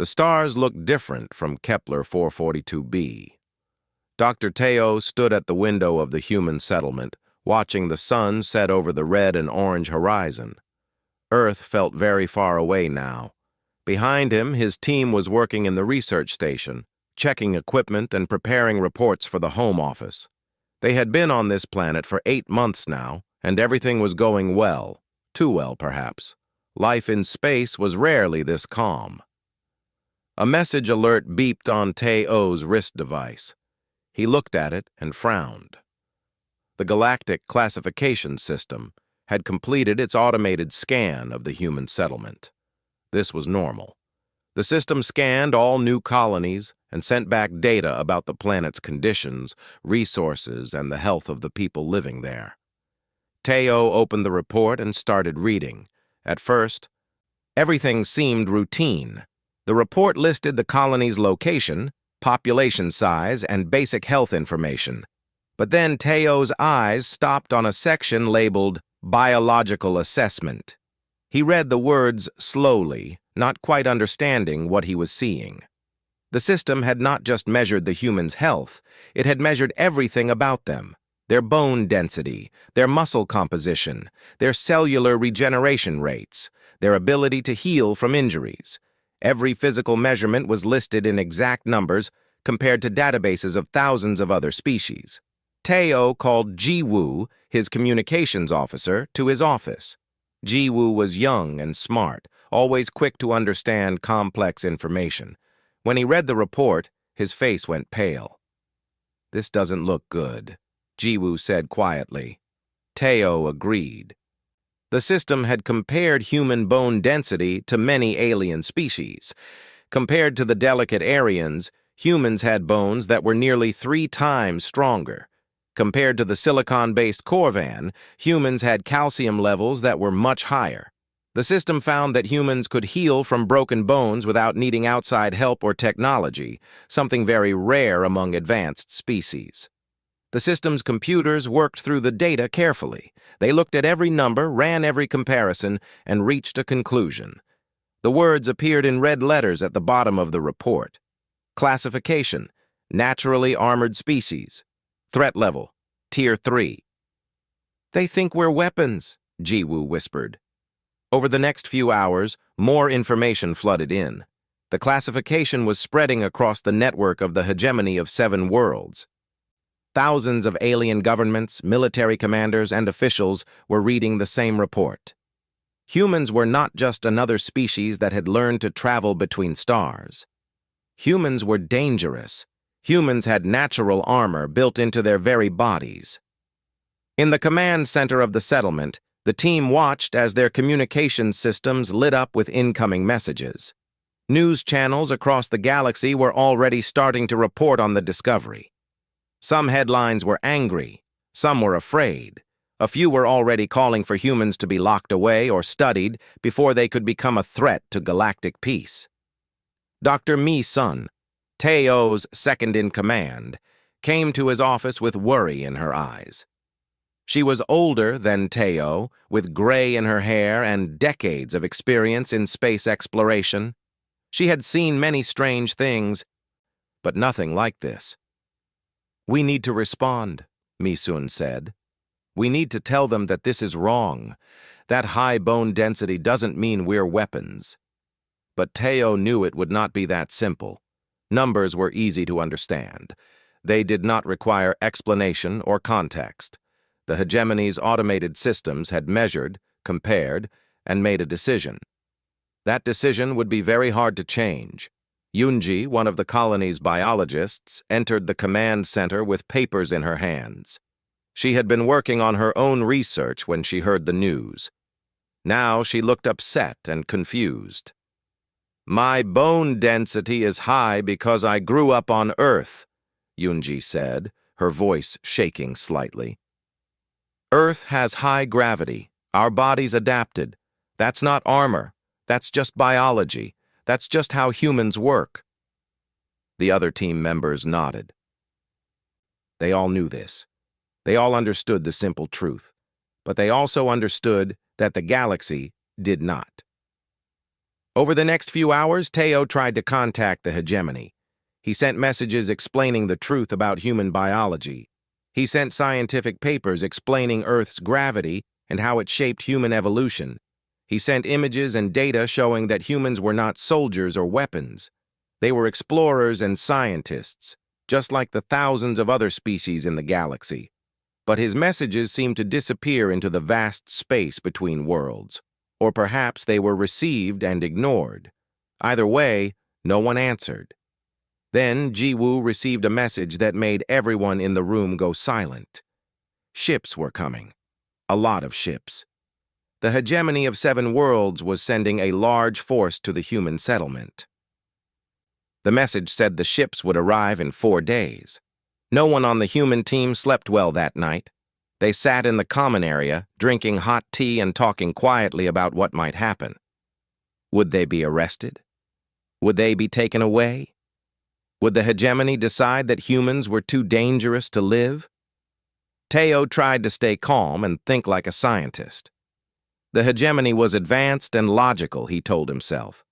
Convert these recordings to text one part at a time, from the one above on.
The stars looked different from Kepler 442b. Dr. Teo stood at the window of the human settlement, watching the sun set over the red and orange horizon. Earth felt very far away now. Behind him, his team was working in the research station, checking equipment and preparing reports for the home office. They had been on this planet for 8 months now, and everything was going well. Too well, perhaps. Life in space was rarely this calm. A message alert beeped on Teo's wrist device. He looked at it and frowned. The Galactic Classification System had completed its automated scan of the human settlement. This was normal. The system scanned all new colonies and sent back data about the planet's conditions, resources, and the health of the people living there. Teo opened the report and started reading. At first, everything seemed routine. The report listed the colony's location, population size, and basic health information. But then Teo's eyes stopped on a section labeled Biological Assessment. He read the words slowly, not quite understanding what he was seeing. The system had not just measured the humans' health, it had measured everything about them: their bone density, their muscle composition, their cellular regeneration rates, their ability to heal from injuries. Every physical measurement was listed in exact numbers compared to databases of thousands of other species. Teo called Jiwoo, his communications officer, to his office. Jiwoo was young and smart, always quick to understand complex information. When he read the report, his face went pale. "This doesn't look good," Jiwoo said quietly. Teo agreed. The system had compared human bone density to many alien species. Compared to the delicate Aryans, humans had bones that were nearly 3 times stronger. Compared to the silicon-based Corvan, humans had calcium levels that were much higher. The system found that humans could heal from broken bones without needing outside help or technology, something very rare among advanced species. The system's computers worked through the data carefully. They looked at every number, ran every comparison, and reached a conclusion. The words appeared in red letters at the bottom of the report. Classification: naturally armored species. Threat level: Tier 3. "They think we're weapons," Jiwoo whispered. Over the next few hours, more information flooded in. The classification was spreading across the network of the hegemony of 7 worlds. Thousands of alien governments, military commanders, and officials were reading the same report. Humans were not just another species that had learned to travel between stars. Humans were dangerous. Humans had natural armor built into their very bodies. In the command center of the settlement, the team watched as their communications systems lit up with incoming messages. News channels across the galaxy were already starting to report on the discovery. Some headlines were angry, some were afraid. A few were already calling for humans to be locked away or studied before they could become a threat to galactic peace. Dr. Mi-sun, Teo's second-in-command, came to his office with worry in her eyes. She was older than Teo, with gray in her hair and decades of experience in space exploration. She had seen many strange things, but nothing like this. "We need to respond," Mi-sun said. "We need to tell them that this is wrong. That high bone density doesn't mean we're weapons." But Teo knew it would not be that simple. Numbers were easy to understand. They did not require explanation or context. The hegemony's automated systems had measured, compared, and made a decision. That decision would be very hard to change. Yunji, one of the colony's biologists, entered the command center with papers in her hands. She had been working on her own research when she heard the news. Now she looked upset and confused. "My bone density is high because I grew up on Earth," Yunji said, her voice shaking slightly. "Earth has high gravity. Our bodies adapted. That's not armor. That's just biology. That's just how humans work." The other team members nodded. They all knew this. They all understood the simple truth. But they also understood that the galaxy did not. Over the next few hours, Teo tried to contact the hegemony. He sent messages explaining the truth about human biology. He sent scientific papers explaining Earth's gravity and how it shaped human evolution. He sent images and data showing that humans were not soldiers or weapons. They were explorers and scientists, just like the thousands of other species in the galaxy. But his messages seemed to disappear into the vast space between worlds. Or perhaps they were received and ignored. Either way, no one answered. Then Jiwoo received a message that made everyone in the room go silent. Ships were coming. A lot of ships. The hegemony of 7 worlds was sending a large force to the human settlement. The message said the ships would arrive in 4 days. No one on the human team slept well that night. They sat in the common area, drinking hot tea and talking quietly about what might happen. Would they be arrested? Would they be taken away? Would the hegemony decide that humans were too dangerous to live? Teo tried to stay calm and think like a scientist. The hegemony was advanced and logical, he told himself.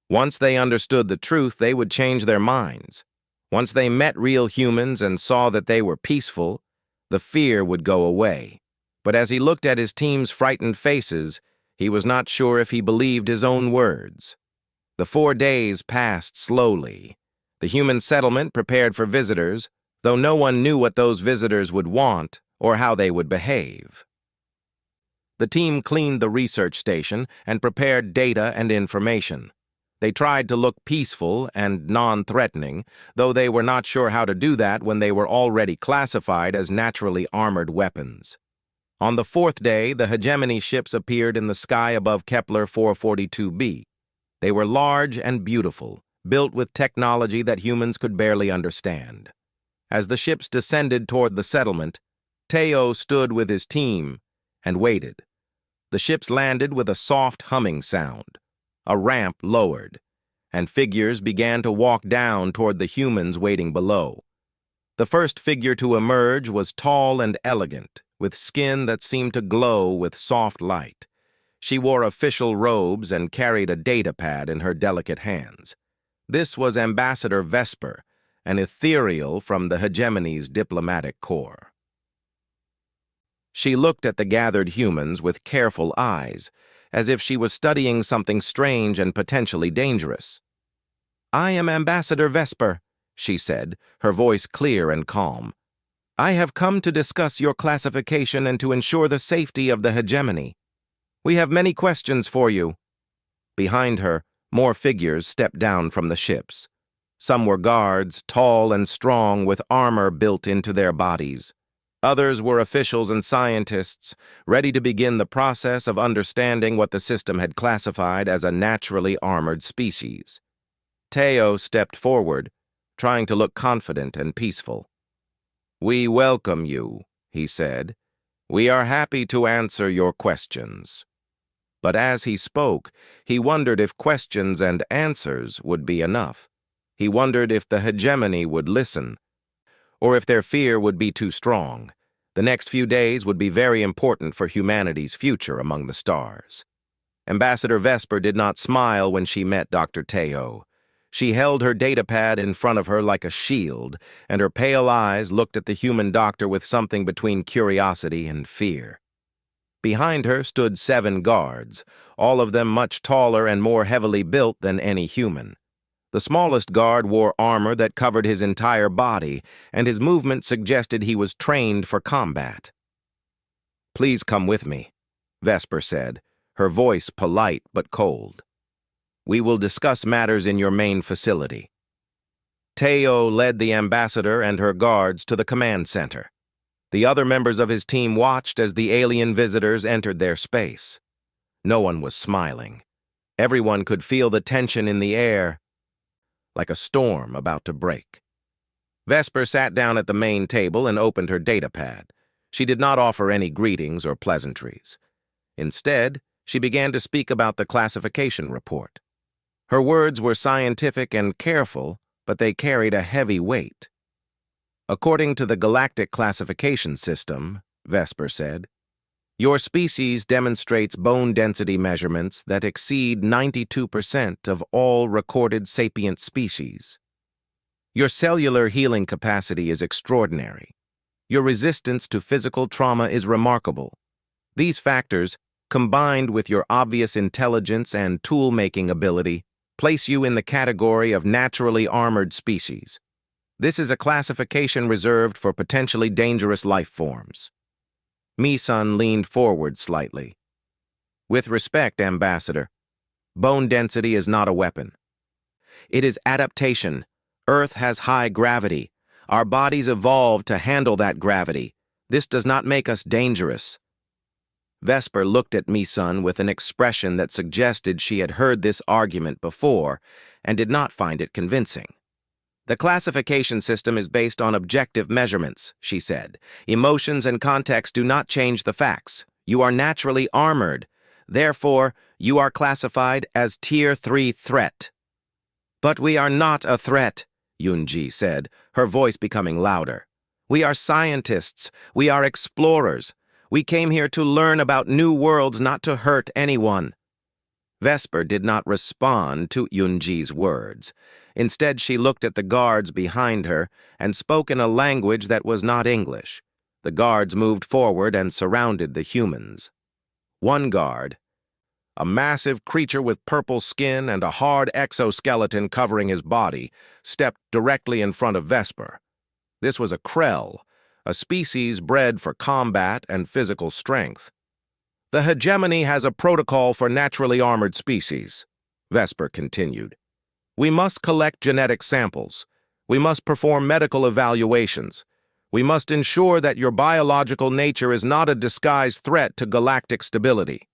Once they understood the truth, they would change their minds. Once they met real humans and saw that they were peaceful, the fear would go away. But as he looked at his team's frightened faces, he was not sure if he believed his own words. The 4 days passed slowly. The human settlement prepared for visitors, though no one knew what those visitors would want or how they would behave. The team cleaned the research station and prepared data and information. They tried to look peaceful and non-threatening, though they were not sure how to do that when they were already classified as naturally armored weapons. On the 4th day, the hegemony ships appeared in the sky above Kepler 442b. They were large and beautiful, built with technology that humans could barely understand. As the ships descended toward the settlement, Teo stood with his team and waited. The ships landed with a soft humming sound. A ramp lowered, and figures began to walk down toward the humans waiting below. The first figure to emerge was tall and elegant, with skin that seemed to glow with soft light. She wore official robes and carried a datapad in her delicate hands. This was Ambassador Vesper, an ethereal from the hegemony's diplomatic corps. She looked at the gathered humans with careful eyes, as if she was studying something strange and potentially dangerous. "I am Ambassador Vesper," she said, her voice clear and calm. "I have come to discuss your classification and to ensure the safety of the hegemony. We have many questions for you." Behind her, more figures stepped down from the ships. Some were guards, tall and strong, with armor built into their bodies. Others were officials and scientists, ready to begin the process of understanding what the system had classified as a naturally armored species. Teo stepped forward, trying to look confident and peaceful. "We welcome you," he said. "We are happy to answer your questions." But as he spoke, he wondered if questions and answers would be enough. He wondered if the hegemony would listen, or if their fear would be too strong. The next few days would be very important for humanity's future among the stars. Ambassador Vesper did not smile when she met Dr. Teo. She held her datapad in front of her like a shield, and her pale eyes looked at the human doctor with something between curiosity and fear. Behind her stood 7 guards, all of them much taller and more heavily built than any human. The smallest guard wore armor that covered his entire body, and his movement suggested he was trained for combat. "Please come with me," Vesper said, her voice polite but cold. "We will discuss matters in your main facility." Teo led the ambassador and her guards to the command center. The other members of his team watched as the alien visitors entered their space. No one was smiling. Everyone could feel the tension in the air, like a storm about to break. Vesper sat down at the main table and opened her datapad. She did not offer any greetings or pleasantries. Instead, she began to speak about the classification report. Her words were scientific and careful, but they carried a heavy weight. "According to the Galactic classification system," Vesper said, Your species demonstrates bone density measurements that exceed 92% of all recorded sapient species. Your cellular healing capacity is extraordinary. Your resistance to physical trauma is remarkable. These factors, combined with your obvious intelligence and tool-making ability, place you in the category of naturally armored species. This is a classification reserved for potentially dangerous life forms. Mi-sun leaned forward slightly. With respect, Ambassador, bone density is not a weapon. It is adaptation. Earth has high gravity. Our bodies evolved to handle that gravity. This does not make us dangerous. Vesper looked at Mi-sun with an expression that suggested she had heard this argument before and did not find it convincing. The classification system is based on objective measurements, she said. Emotions and context do not change the facts. You are naturally armored. Therefore, you are classified as Tier 3 threat. But we are not a threat, Yunji said, her voice becoming louder. We are scientists. We are explorers. We came here to learn about new worlds, not to hurt anyone. Vesper did not respond to Yunji's words. Instead, she looked at the guards behind her and spoke in a language that was not English. The guards moved forward and surrounded the humans. One guard, a massive creature with purple skin and a hard exoskeleton covering his body, stepped directly in front of Vesper. This was a Krell, a species bred for combat and physical strength. The hegemony has a protocol for naturally armored species, Vesper continued. We must collect genetic samples. We must perform medical evaluations. We must ensure that your biological nature is not a disguised threat to galactic stability.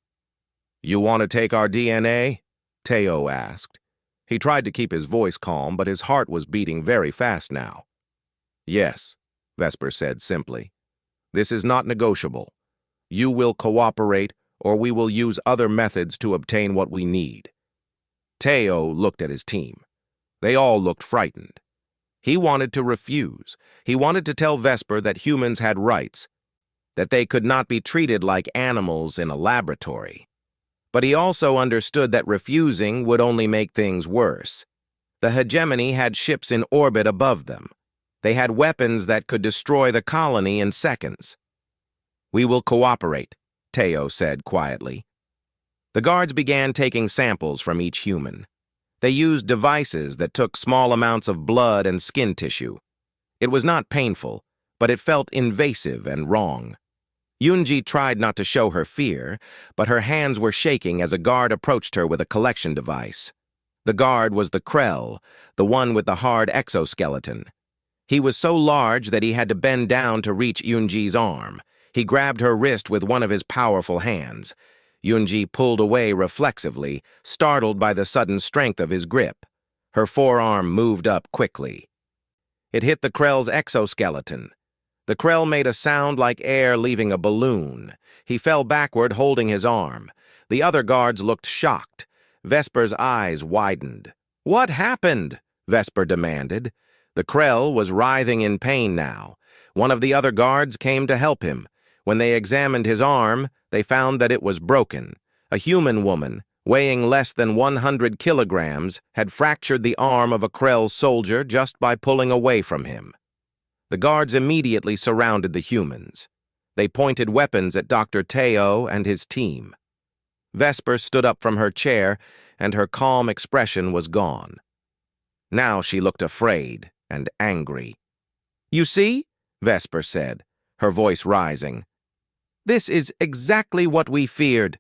You want to take our DNA? Teo asked. He tried to keep his voice calm, but his heart was beating very fast now. Yes, Vesper said simply. This is not negotiable. You will cooperate, or we will use other methods to obtain what we need. Teo looked at his team. They all looked frightened. He wanted to refuse. He wanted to tell Vesper that humans had rights, that they could not be treated like animals in a laboratory. But he also understood that refusing would only make things worse. The hegemony had ships in orbit above them. They had weapons that could destroy the colony in seconds. We will cooperate, Teo said quietly. The guards began taking samples from each human. They used devices that took small amounts of blood and skin tissue. It was not painful, but it felt invasive and wrong. Yunji tried not to show her fear, but her hands were shaking as a guard approached her with a collection device. The guard was the Krell, the one with the hard exoskeleton. He was so large that he had to bend down to reach Yunji's arm. He grabbed her wrist with one of his powerful hands. Yunji pulled away reflexively, startled by the sudden strength of his grip. Her forearm moved up quickly. It hit the Krell's exoskeleton. The Krell made a sound like air leaving a balloon. He fell backward, holding his arm. The other guards looked shocked. Vesper's eyes widened. What happened? Vesper demanded. The Krell was writhing in pain now. One of the other guards came to help him. When they examined his arm, they found that it was broken. A human woman, weighing less than 100 kilograms, had fractured the arm of a Krell soldier just by pulling away from him. The guards immediately surrounded the humans. They pointed weapons at Dr. Teo and his team. Vesper stood up from her chair, and her calm expression was gone. Now she looked afraid and angry. You see? Vesper said, her voice rising. This is exactly what we feared.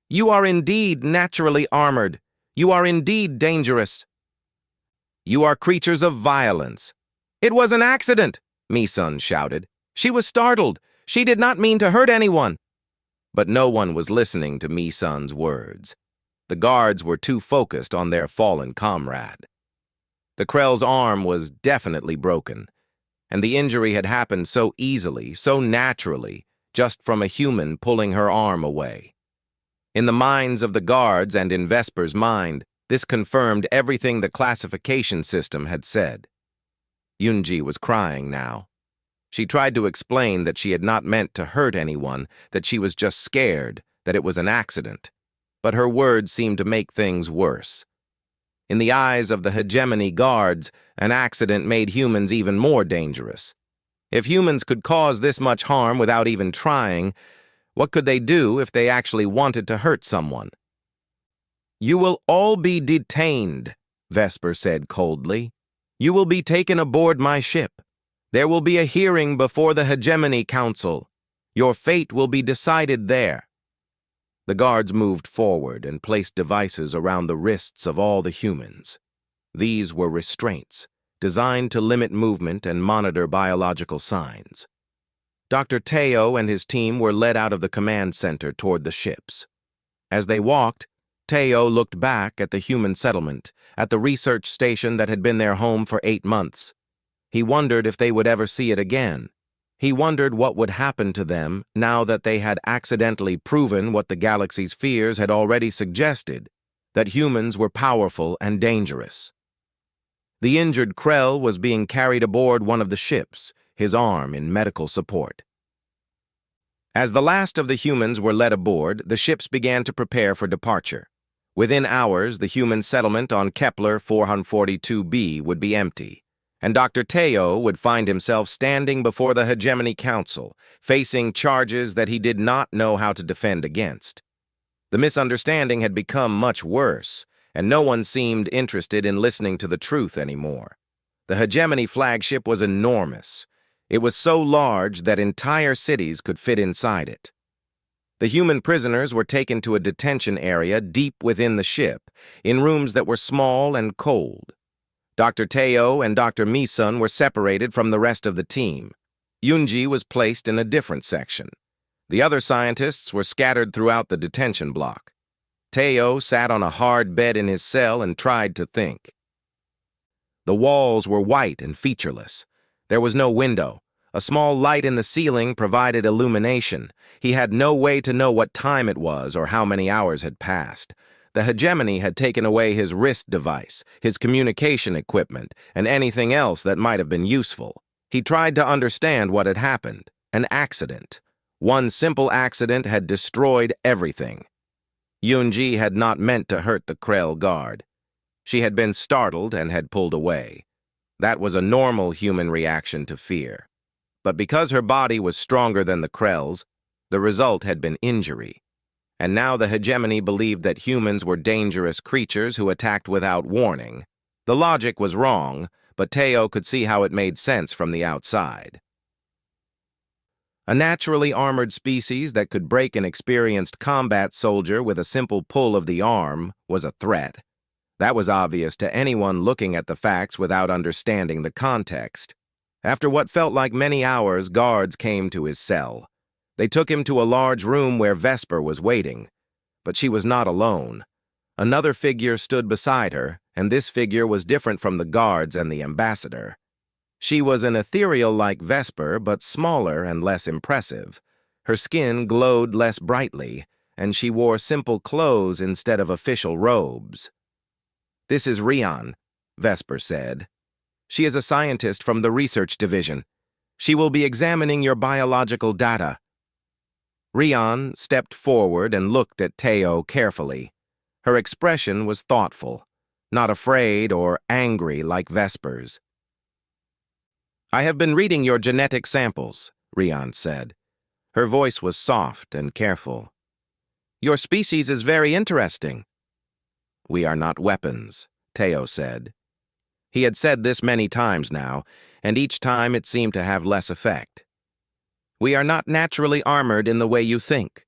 You are indeed naturally armored. You are indeed dangerous. You are creatures of violence. It was an accident, Mi-sun shouted. She was startled. She did not mean to hurt anyone. But no one was listening to Mi-sun's words. The guards were too focused on their fallen comrade. The Krell's arm was definitely broken, and the injury had happened so easily, so naturally, just from a human pulling her arm away. In the minds of the guards and in Vesper's mind, this confirmed everything the classification system had said. Yunji was crying now. She tried to explain that she had not meant to hurt anyone, that she was just scared, that it was an accident. But her words seemed to make things worse. In the eyes of the hegemony guards, an accident made humans even more dangerous. If humans could cause this much harm without even trying, what could they do if they actually wanted to hurt someone? "You will all be detained," Vesper said coldly. "You will be taken aboard my ship. There will be a hearing before the Hegemony Council. Your fate will be decided there." The guards moved forward and placed devices around the wrists of all the humans. These were restraints, designed to limit movement and monitor biological signs. Dr. Teo and his team were led out of the command center toward the ships. As they walked, Teo looked back at the human settlement, at the research station that had been their home for 8 months. He wondered if they would ever see it again. He wondered what would happen to them now that they had accidentally proven what the galaxy's fears had already suggested, that humans were powerful and dangerous. The injured Krell was being carried aboard one of the ships, his arm in medical support. As the last of the humans were led aboard, the ships began to prepare for departure. Within hours, the human settlement on Kepler 442b would be empty, and Dr. Teo would find himself standing before the Hegemony Council, facing charges that he did not know how to defend against. The misunderstanding had become much worse, and no one seemed interested in listening to the truth anymore. The Hegemony flagship was enormous. It was so large that entire cities could fit inside it. The human prisoners were taken to a detention area deep within the ship, in rooms that were small and cold. Dr. Teo and Dr. Misun were separated from the rest of the team. Yunji was placed in a different section. The other scientists were scattered throughout the detention block. Teo sat on a hard bed in his cell and tried to think. The walls were white and featureless. There was no window. A small light in the ceiling provided illumination. He had no way to know what time it was or how many hours had passed. The Hegemony had taken away his wrist device, his communication equipment, and anything else that might have been useful. He tried to understand what had happened. An accident. One simple accident had destroyed everything. Yunji had not meant to hurt the Krell guard. She had been startled and had pulled away. That was a normal human reaction to fear. But because her body was stronger than the Krell's, the result had been injury. And now the Hegemony believed that humans were dangerous creatures who attacked without warning. The logic was wrong, but Teo could see how it made sense from the outside. A naturally armored species that could break an experienced combat soldier with a simple pull of the arm was a threat. That was obvious to anyone looking at the facts without understanding the context. After what felt like many hours, guards came to his cell. They took him to a large room where Vesper was waiting. But she was not alone. Another figure stood beside her, and this figure was different from the guards and the ambassador. She was an ethereal like Vesper, but smaller and less impressive. Her skin glowed less brightly, and she wore simple clothes instead of official robes. "This is Rian," Vesper said. "She is a scientist from the research division. She will be examining your biological data." Rian stepped forward and looked at Teo carefully. Her expression was thoughtful, not afraid or angry like Vesper's. "I have been reading your genetic samples," Rian said. Her voice was soft and careful. "Your species is very interesting." "We are not weapons," Teo said. He had said this many times now, and each time it seemed to have less effect. "We are not naturally armored in the way you think.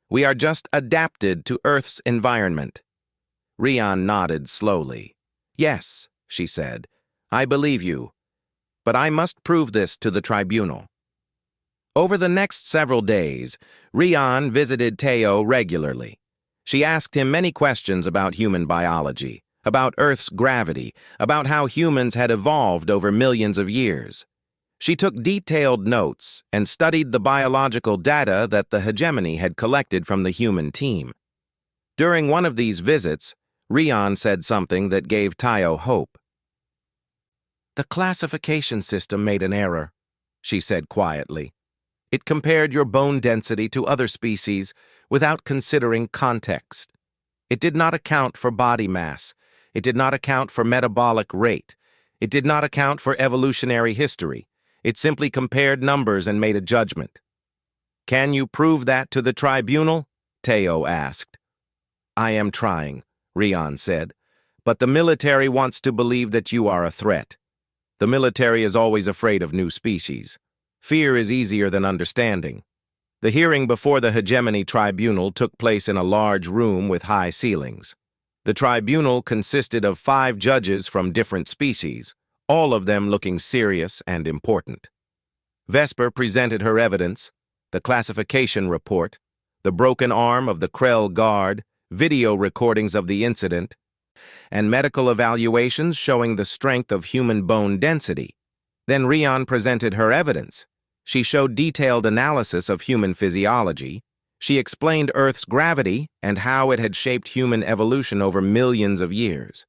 We are just adapted to Earth's environment." Rian nodded slowly. "Yes," she said, "I believe you. But I must prove this to the tribunal." Over the next several days, Rian visited Teo regularly. She asked him many questions about human biology, about Earth's gravity, about how humans had evolved over millions of years. She took detailed notes and studied the biological data that the Hegemony had collected from the human team. During one of these visits, Rian said something that gave Teo hope. "The classification system made an error," she said quietly. It compared your bone density to other species without considering context. It did not account for body mass. It did not account for metabolic rate. It did not account for evolutionary history. It simply compared numbers and made a judgment. Can you prove that to the tribunal? Teo asked. I am trying, Rian said, but the military wants to believe that you are a threat. The military is always afraid of new species. Fear is easier than understanding. The hearing before the Hegemony Tribunal took place in a large room with high ceilings. The tribunal consisted of 5 judges from different species, all of them looking serious and important. Vesper presented her evidence, the classification report, the broken arm of the Krell guard, video recordings of the incident, and medical evaluations showing the strength of human bone density. Then Rian presented her evidence. She showed detailed analysis of human physiology. She explained Earth's gravity and how it had shaped human evolution over millions of years.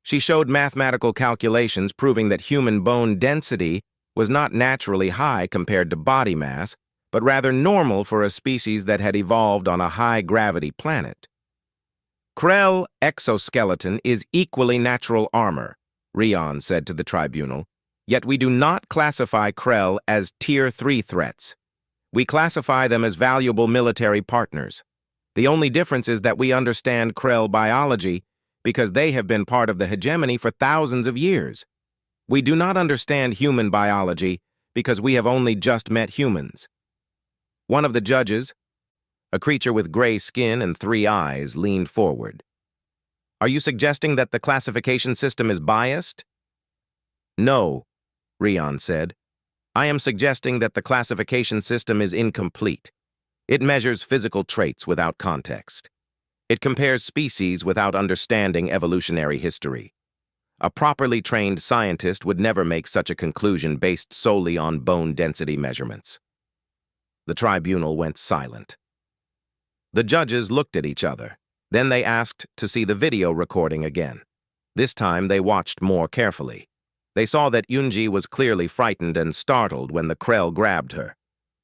She showed mathematical calculations proving that human bone density was not naturally high compared to body mass, but rather normal for a species that had evolved on a high-gravity planet. Krell exoskeleton is equally natural armor, Rian said to the tribunal, yet we do not classify Krell as Tier 3 threats. We classify them as valuable military partners. The only difference is that we understand Krell biology because they have been part of the hegemony for thousands of years. We do not understand human biology because we have only just met humans. One of the judges, a creature with gray skin and 3 eyes, leaned forward. Are you suggesting that the classification system is biased? No, Rian said. I am suggesting that the classification system is incomplete. It measures physical traits without context. It compares species without understanding evolutionary history. A properly trained scientist would never make such a conclusion based solely on bone density measurements. The tribunal went silent. The judges looked at each other. Then they asked to see the video recording again. This time they watched more carefully. They saw that Yunji was clearly frightened and startled when the Krell grabbed her.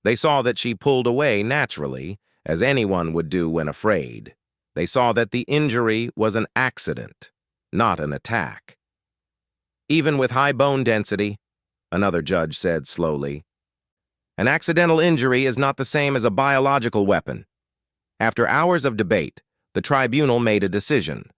They saw that she pulled away naturally, as anyone would do when afraid. They saw that the injury was an accident, not an attack. Even with high bone density, another judge said slowly, an accidental injury is not the same as a biological weapon. After hours of debate, the tribunal made a decision.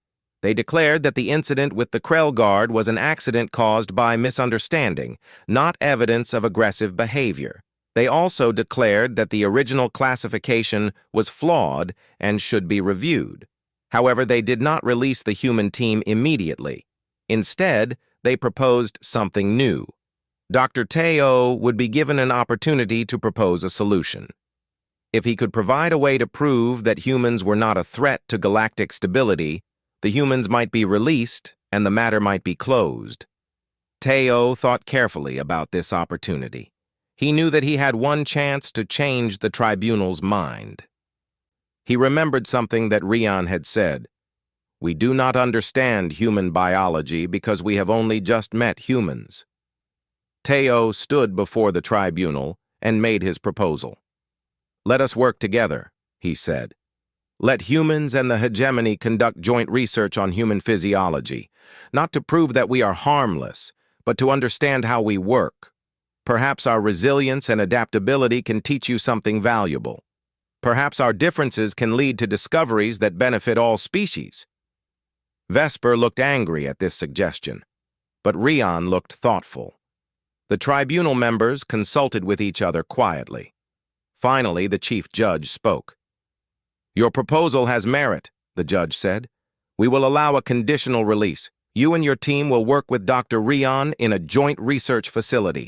They declared that the incident with the Krell guard was an accident caused by misunderstanding, not evidence of aggressive behavior. They also declared that the original classification was flawed and should be reviewed. However, they did not release the human team immediately. Instead, they proposed something new. Dr. Teo would be given an opportunity to propose a solution. If he could provide a way to prove that humans were not a threat to galactic stability, the humans might be released and the matter might be closed. Teo thought carefully about this opportunity. He knew that he had one chance to change the tribunal's mind. He remembered something that Rian had said. We do not understand human biology because we have only just met humans. Teo stood before the tribunal and made his proposal. Let us work together, he said. Let humans and the hegemony conduct joint research on human physiology, not to prove that we are harmless, but to understand how we work. Perhaps our resilience and adaptability can teach you something valuable. Perhaps our differences can lead to discoveries that benefit all species. Vesper looked angry at this suggestion, but Rian looked thoughtful. The tribunal members consulted with each other quietly. Finally, the chief judge spoke. Your proposal has merit, the judge said. We will allow a conditional release. You and your team will work with Dr. Rian in a joint research facility.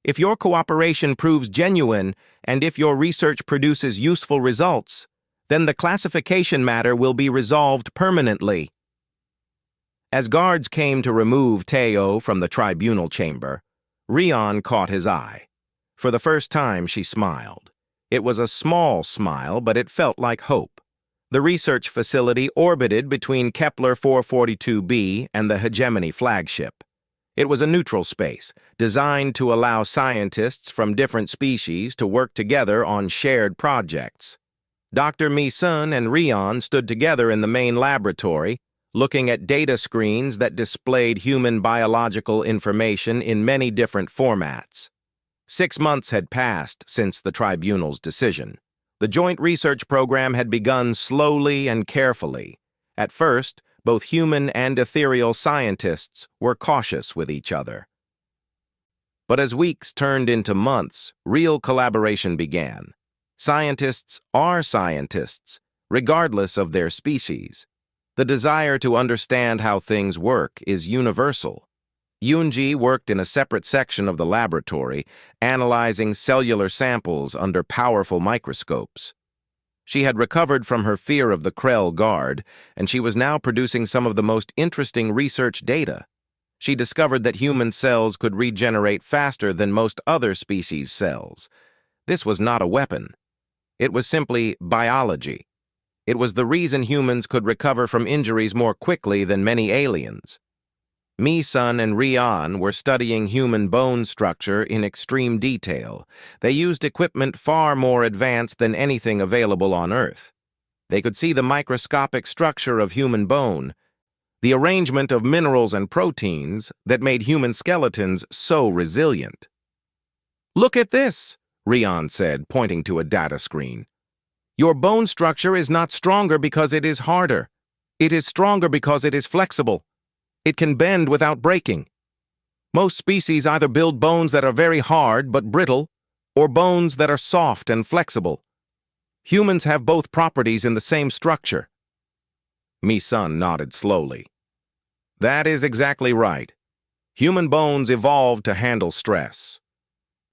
If your cooperation proves genuine and if your research produces useful results, then the classification matter will be resolved permanently. As guards came to remove Teo from the tribunal chamber, Rian caught his eye. For the first time, she smiled. It was a small smile, but it felt like hope. The research facility orbited between Kepler 442b and the Hegemony flagship. It was a neutral space, designed to allow scientists from different species to work together on shared projects. Dr. Mi-sun and Rion stood together in the main laboratory, looking at data screens that displayed human biological information in many different formats. 6 months had passed since the tribunal's decision. The joint research program had begun slowly and carefully. At first, both human and ethereal scientists were cautious with each other. But as weeks turned into months, real collaboration began. Scientists are scientists, regardless of their species. The desire to understand how things work is universal. Yoonji worked in a separate section of the laboratory, analyzing cellular samples under powerful microscopes. She had recovered from her fear of the Krell Guard, and she was now producing some of the most interesting research data. She discovered that human cells could regenerate faster than most other species' cells. This was not a weapon. It was simply biology. It was the reason humans could recover from injuries more quickly than many aliens. Mi-sun and Rion were studying human bone structure in extreme detail. They used equipment far more advanced than anything available on Earth. They could see the microscopic structure of human bone, the arrangement of minerals and proteins that made human skeletons so resilient. "Look at this," Rion said, pointing to a data screen. "Your bone structure is not stronger because it is harder. It is stronger because it is flexible. It can bend without breaking. Most species either build bones that are very hard but brittle, or bones that are soft and flexible. Humans have both properties in the same structure." Mi-sun nodded slowly. "That is exactly right. Human bones evolved to handle stress.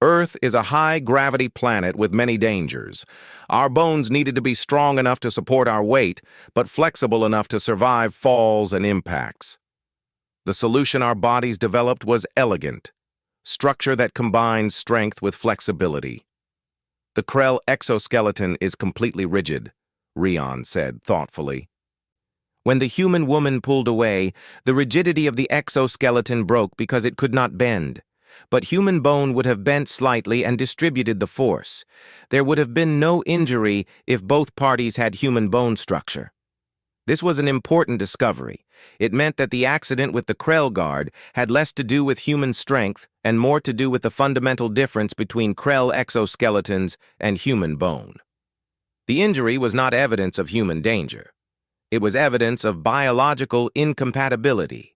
Earth is a high-gravity planet with many dangers. Our bones needed to be strong enough to support our weight, but flexible enough to survive falls and impacts. The solution our bodies developed was elegant, structure that combines strength with flexibility. The Krell exoskeleton is completely rigid," Rion said thoughtfully. "When the human woman pulled away, the rigidity of the exoskeleton broke because it could not bend. But human bone would have bent slightly and distributed the force. There would have been no injury if both parties had human bone structure. This was an important discovery. It meant that the accident with the Krell Guard had less to do with human strength and more to do with the fundamental difference between Krell exoskeletons and human bone. The injury was not evidence of human danger. It was evidence of biological incompatibility.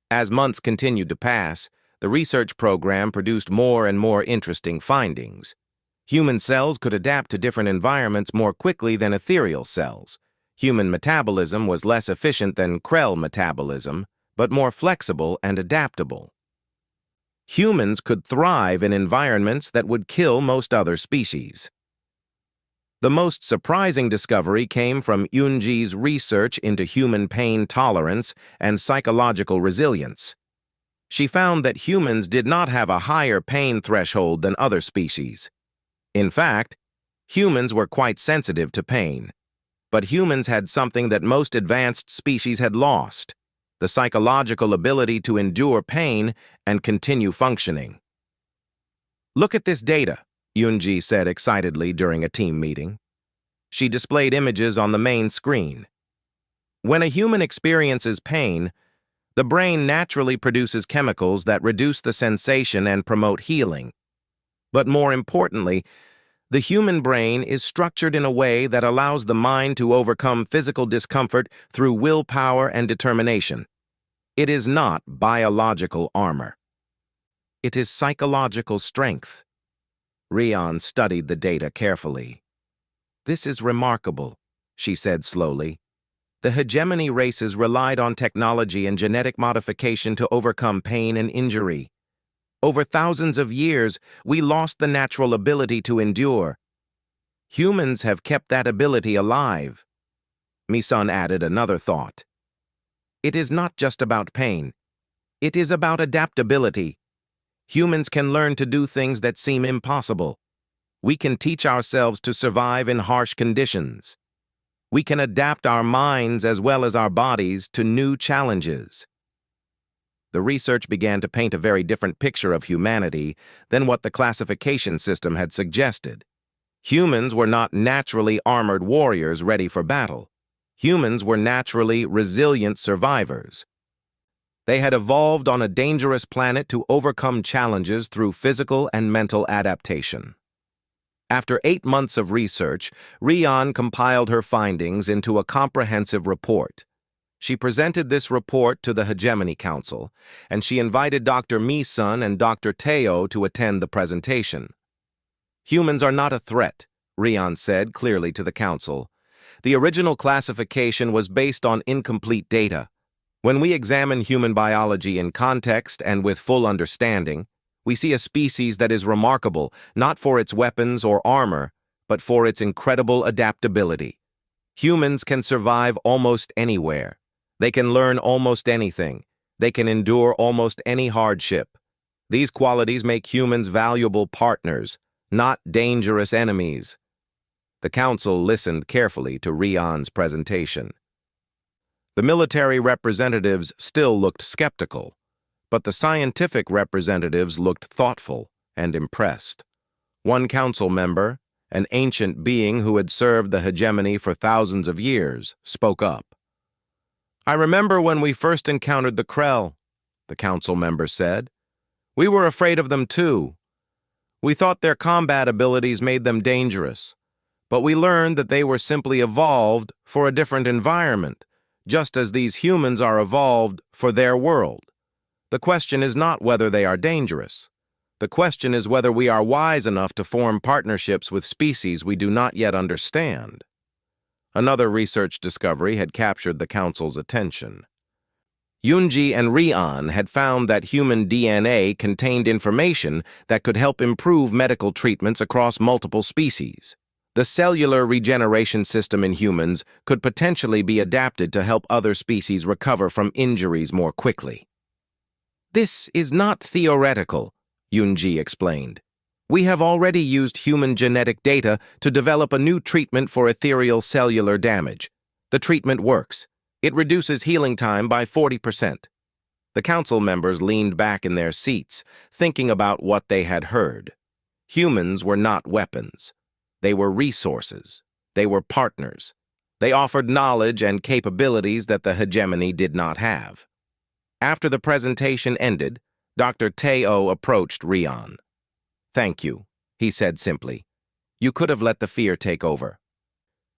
As months continued to pass, the research program produced more and more interesting findings. Human cells could adapt to different environments more quickly than ethereal cells. Human metabolism was less efficient than Krell metabolism, but more flexible and adaptable. Humans could thrive in environments that would kill most other species. The most surprising discovery came from Yoonji's research into human pain tolerance and psychological resilience. She found that humans did not have a higher pain threshold than other species. In fact, humans were quite sensitive to pain. But humans had something that most advanced species had lost: the psychological ability to endure pain and continue functioning. "Look at this data," Yoonji said excitedly during a team meeting. She displayed images on the main screen. When a human experiences pain, the brain naturally produces chemicals that reduce the sensation and promote healing. But more importantly, the human brain is structured in a way that allows the mind to overcome physical discomfort through willpower and determination. It is not biological armor. It is psychological strength. Rion studied the data carefully. "This is remarkable," she said slowly. "The hegemony races relied on technology and genetic modification to overcome pain and injury. Over thousands of years, we lost the natural ability to endure. Humans have kept that ability alive." Mi-sun added another thought. "It is not just about pain. It is about adaptability. Humans can learn to do things that seem impossible. We can teach ourselves to survive in harsh conditions. We can adapt our minds as well as our bodies to new challenges." The research began to paint a very different picture of humanity than what the classification system had suggested. Humans were not naturally armored warriors ready for battle. Humans were naturally resilient survivors. They had evolved on a dangerous planet to overcome challenges through physical and mental adaptation. After 8 months of research, Rian compiled her findings into a comprehensive report. She presented this report to the Hegemony Council, and she invited Dr. Mi-sun and Dr. Teo to attend the presentation. Humans are not a threat, Rian said clearly to the council. The original classification was based on incomplete data. When we examine human biology in context and with full understanding, we see a species that is remarkable not for its weapons or armor, but for its incredible adaptability. Humans can survive almost anywhere. They can learn almost anything. They can endure almost any hardship. These qualities make humans valuable partners, not dangerous enemies. The council listened carefully to Rian's presentation. The military representatives still looked skeptical, but the scientific representatives looked thoughtful and impressed. One council member, an ancient being who had served the hegemony for thousands of years, spoke up. "I remember when we first encountered the Krell," the council member said. "We were afraid of them too. We thought their combat abilities made them dangerous, but we learned that they were simply evolved for a different environment, just as these humans are evolved for their world. The question is not whether they are dangerous. The question is whether we are wise enough to form partnerships with species we do not yet understand." Another research discovery had captured the council's attention. Yunji and Rian had found that human DNA contained information that could help improve medical treatments across multiple species. The cellular regeneration system in humans could potentially be adapted to help other species recover from injuries more quickly. "This is not theoretical," Yunji explained. "We have already used human genetic data to develop a new treatment for ethereal cellular damage. The treatment works. It reduces healing time by 40%. The council members leaned back in their seats, thinking about what they had heard. Humans were not weapons. They were resources. They were partners. They offered knowledge and capabilities that the hegemony did not have. After the presentation ended, Dr. Teo approached Rian. "Thank you," he said simply. "You could have let the fear take over.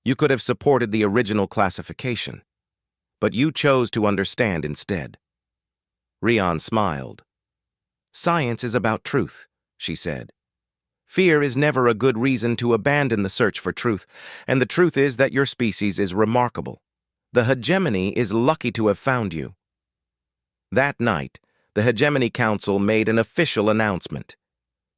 You could have supported the original classification. But you chose to understand instead." Rian smiled. "Science is about truth," she said. "Fear is never a good reason to abandon the search for truth, and the truth is that your species is remarkable. The hegemony is lucky to have found you." That night, the Hegemony Council made an official announcement.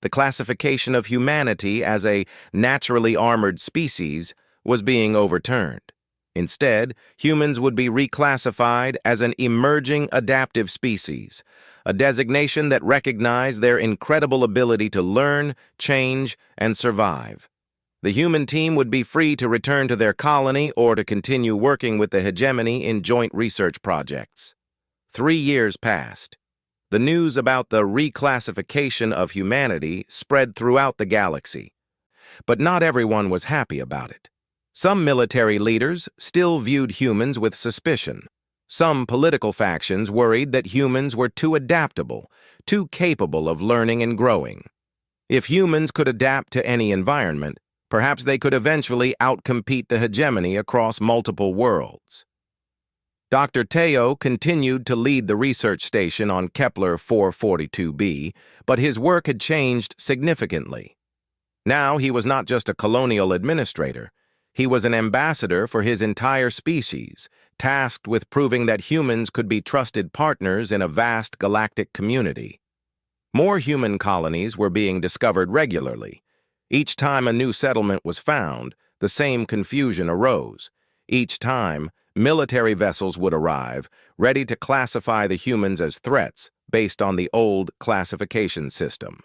The classification of humanity as a naturally armored species was being overturned. Instead, humans would be reclassified as an emerging adaptive species, a designation that recognized their incredible ability to learn, change, and survive. The human team would be free to return to their colony or to continue working with the hegemony in joint research projects. 3 years passed. The news about the reclassification of humanity spread throughout the galaxy. But not everyone was happy about it. Some military leaders still viewed humans with suspicion. Some political factions worried that humans were too adaptable, too capable of learning and growing. If humans could adapt to any environment, perhaps they could eventually outcompete the hegemony across multiple worlds. Dr. Teo continued to lead the research station on Kepler 442b, but his work had changed significantly. Now he was not just a colonial administrator. He was an ambassador for his entire species, tasked with proving that humans could be trusted partners in a vast galactic community. More human colonies were being discovered regularly. Each time a new settlement was found, the same confusion arose. Each time, military vessels would arrive, ready to classify the humans as threats based on the old classification system.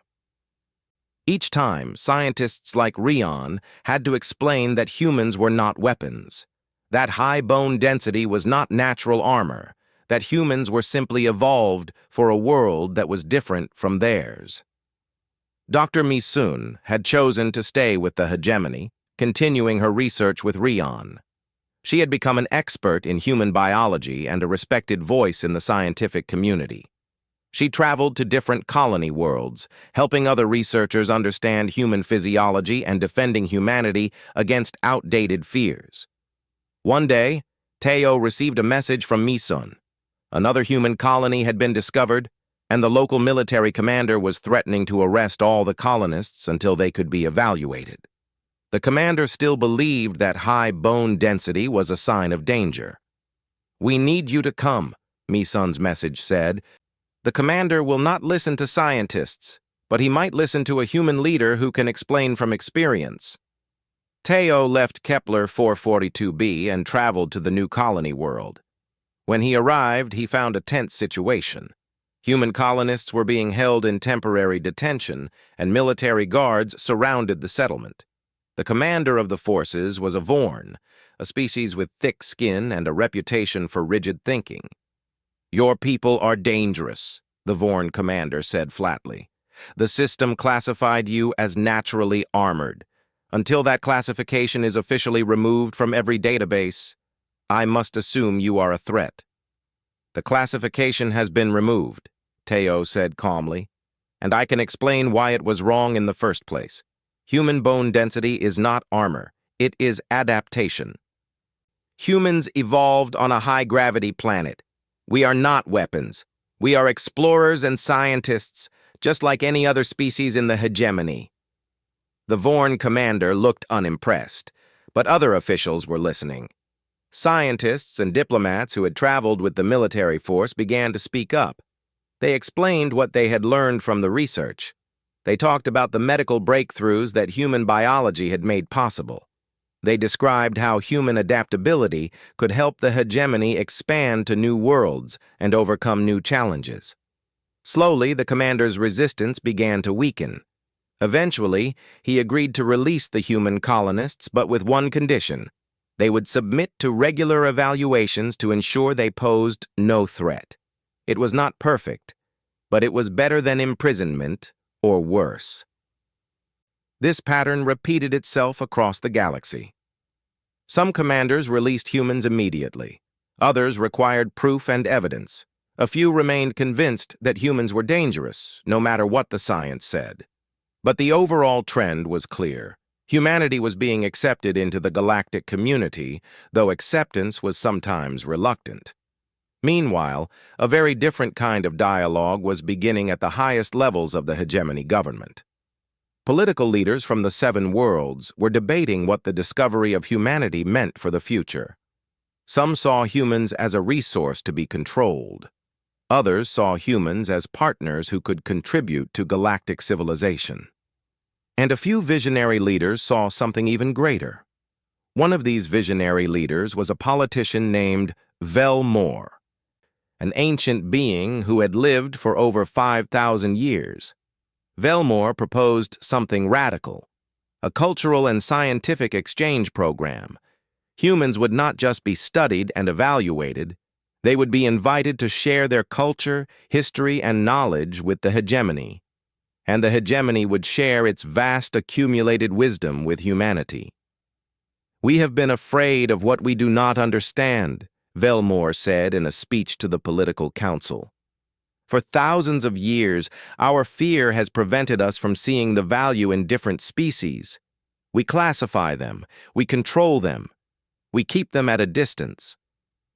Each time, scientists like Rian had to explain that humans were not weapons. That high bone density was not natural armor. that humans were simply evolved for a world that was different from theirs. Dr. Misun had chosen to stay with the hegemony, continuing her research with Rion. She had become an expert in human biology and a respected voice in the scientific community. She traveled to different colony worlds, helping other researchers understand human physiology and defending humanity against outdated fears. One day, Teo received a message from Misun. Another human colony had been discovered, and the local military commander was threatening to arrest all the colonists until they could be evaluated. The commander still believed that high bone density was a sign of danger. "We need you to come," Misun's message said. "The commander will not listen to scientists, but he might listen to a human leader who can explain from experience." Teo left Kepler 442b and traveled to the new colony world. When he arrived, he found a tense situation. Human colonists were being held in temporary detention, and military guards surrounded the settlement. The commander of the forces was a Vorn, a species with thick skin and a reputation for rigid thinking. "Your people are dangerous," the Vorn commander said flatly. "The system classified you as naturally armored. Until that classification is officially removed from every database, I must assume you are a threat." "The classification has been removed," Teo said calmly, "and I can explain why it was wrong in the first place. Human bone density is not armor. It is adaptation. Humans evolved on a high-gravity planet. We are not weapons. We are explorers and scientists, just like any other species in the hegemony." The Vorn commander looked unimpressed, but other officials were listening. Scientists and diplomats who had traveled with the military force began to speak up. They explained what they had learned from the research. They talked about the medical breakthroughs that human biology had made possible. They described how human adaptability could help the hegemony expand to new worlds and overcome new challenges. Slowly, the commander's resistance began to weaken. Eventually, he agreed to release the human colonists, but with one condition. They would submit to regular evaluations to ensure they posed no threat. It was not perfect, but it was better than imprisonment or worse. This pattern repeated itself across the galaxy. Some commanders released humans immediately. Others required proof and evidence. A few remained convinced that humans were dangerous, no matter what the science said. But the overall trend was clear. Humanity was being accepted into the galactic community, though acceptance was sometimes reluctant. Meanwhile, a very different kind of dialogue was beginning at the highest levels of the hegemony government. Political leaders from the Seven Worlds were debating what the discovery of humanity meant for the future. Some saw humans as a resource to be controlled. Others saw humans as partners who could contribute to galactic civilization. And a few visionary leaders saw something even greater. One of these visionary leaders was a politician named Velmore, an ancient being who had lived for over 5,000 years. Velmore proposed something radical, a cultural and scientific exchange program. Humans would not just be studied and evaluated, they would be invited to share their culture, history, and knowledge with the hegemony, and the hegemony would share its vast accumulated wisdom with humanity. "We have been afraid of what we do not understand," Velmore said in a speech to the political council. "For thousands of years, our fear has prevented us from seeing the value in different species. We classify them, we control them, we keep them at a distance.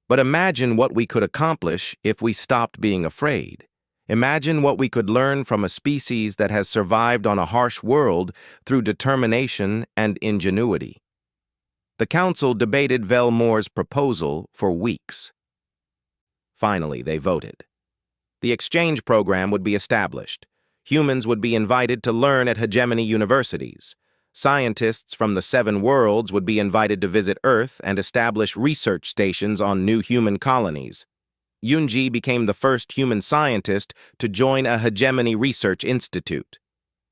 But imagine what we could accomplish if we stopped being afraid. Imagine what we could learn from a species that has survived on a harsh world through determination and ingenuity." The council debated Velmore's proposal for weeks. Finally, they voted. The exchange program would be established. Humans would be invited to learn at hegemony universities. Scientists from the Seven Worlds would be invited to visit Earth and establish research stations on new human colonies. Yunji became the first human scientist to join a hegemony research institute.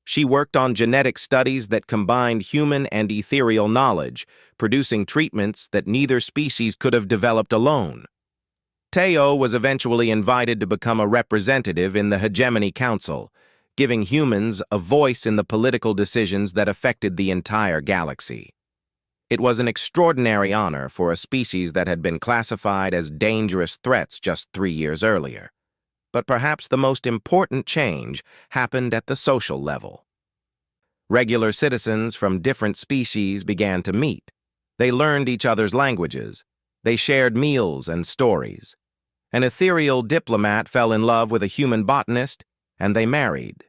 She worked on genetic studies that combined human and ethereal knowledge, producing treatments that neither species could have developed alone. Teo was eventually invited to become a representative in the Hegemony Council, giving humans a voice in the political decisions that affected the entire galaxy. It was an extraordinary honor for a species that had been classified as dangerous threats just 3 years earlier. But perhaps the most important change happened at the social level. Regular citizens from different species began to meet. They learned each other's languages. They shared meals and stories. An ethereal diplomat fell in love with a human botanist, and they married.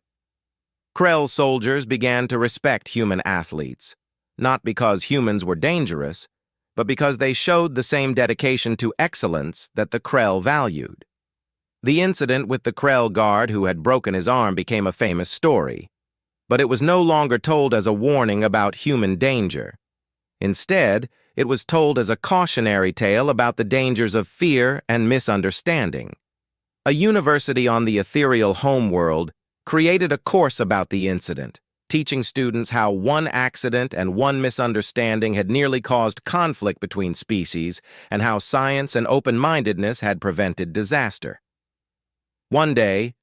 Krell soldiers began to respect human athletes, not because humans were dangerous, but because they showed the same dedication to excellence that the Krell valued. The incident with the Krell guard who had broken his arm became a famous story, but it was no longer told as a warning about human danger. Instead, it was told as a cautionary tale about the dangers of fear and misunderstanding. A university on the ethereal homeworld created a course about the incident, teaching students how one accident and one misunderstanding had nearly caused conflict between species and how science and open-mindedness had prevented disaster. One day,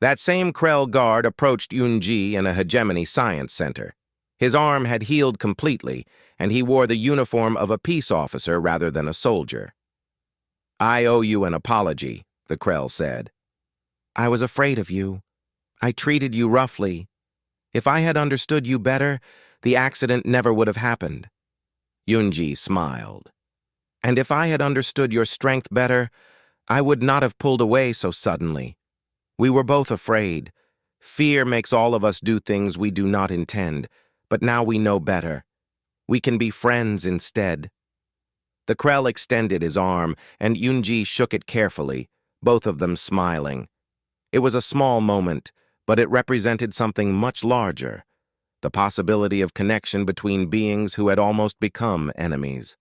that same Krell guard approached Yunji in a Hegemony Science Center. His arm had healed completely, and he wore the uniform of a peace officer rather than a soldier. "I owe you an apology," the Krell said. "I was afraid of you. I treated you roughly. If I had understood you better, the accident never would have happened." Yunji smiled. "And if I had understood your strength better, I would not have pulled away so suddenly. We were both afraid. Fear makes all of us do things we do not intend, but now we know better. We can be friends instead." The Krell extended his arm, and Yunji shook it carefully, both of them smiling. It was a small moment, but it represented something much larger, the possibility of connection between beings who had almost become enemies.